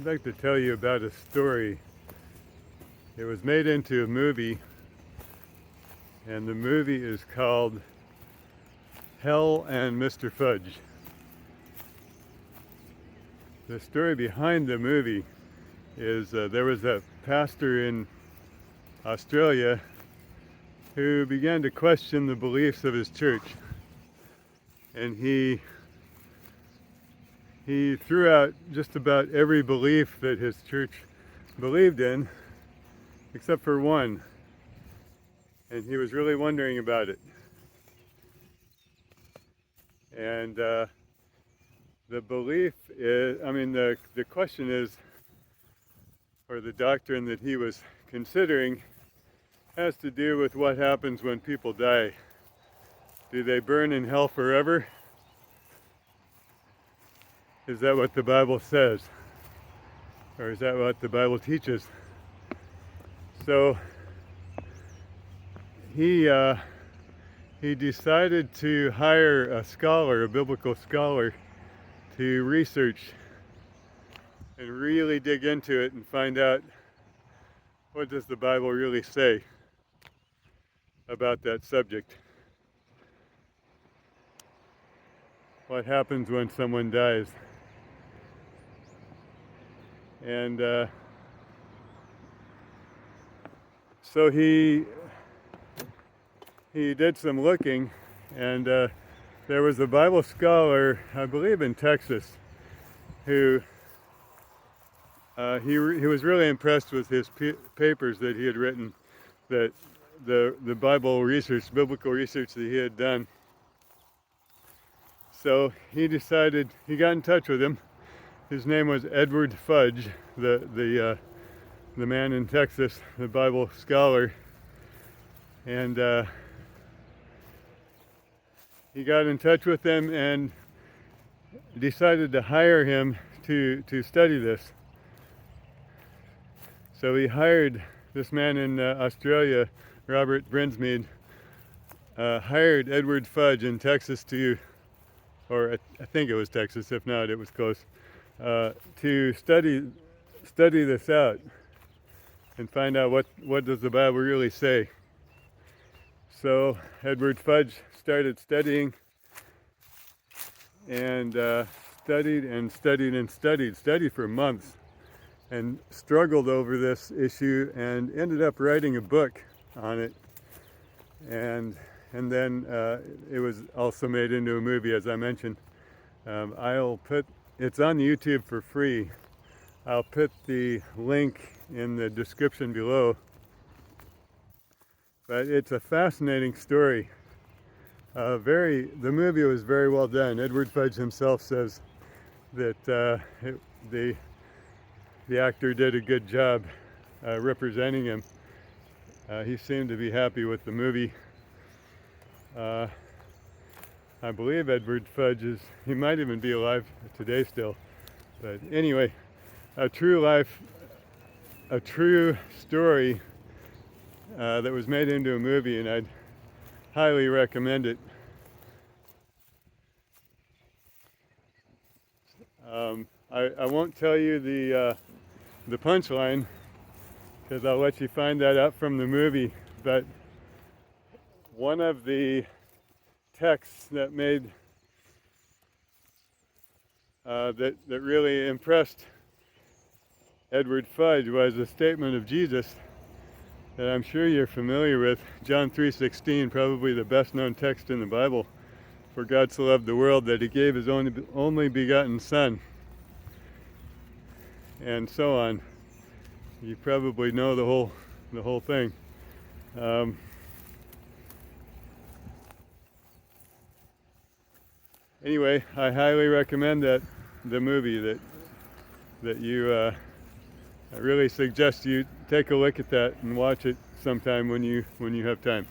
I'd like to tell you about a story. It was made into a movie, and the movie is called Hell and Mr. Fudge. The story behind the movie is there was a pastor in Australia who began to question the beliefs of his church, and he threw out just about every belief that his church believed in except for one, and he was really wondering about it. And the belief is, the question is, or the doctrine that he was considering has to do with what happens when people die. Do they burn in hell forever? Is that what the Bible says? Or is that what the Bible teaches? So he decided to hire a scholar, a biblical scholar, to research and really dig into it and find out, what does the Bible really say about that subject? What happens when someone dies? And so he did some looking, and there was a Bible scholar, I believe in Texas, who he was really impressed with his papers that he had written, that the Bible research, biblical research that he had done. So he decided, he got in touch with him. His name was Edward Fudge, the man in Texas, the Bible scholar, and he got in touch with him and decided to hire him to study this. So he hired this man in Australia, Robert Brinsmead, hired Edward Fudge in Texas or I think it was Texas, if not it was close, to study this out and find out what does the Bible really say. So Edward Fudge started studying, and studied for months, and struggled over this issue, and ended up writing a book on it, and then it was also made into a movie, as I mentioned. It's on YouTube for free. I'll put the link in the description below. But it's a fascinating story. The movie was very well done. Edward Fudge himself says that the actor did a good job representing him. He seemed to be happy with the movie. I believe Edward Fudge he might even be alive today still. But anyway, a true story that was made into a movie, and I'd highly recommend it. I won't tell you the punchline, because I'll let you find that out from the movie, but one of the texts that made that really impressed Edward Fudge was a statement of Jesus that I'm sure you're familiar with, John 3:16, probably the best known text in the Bible. For God so loved the world that he gave his only begotten Son, and so on. You probably know the whole thing. Anyway, I highly recommend the movie that you. I really suggest you take a look at that and watch it sometime when you have time.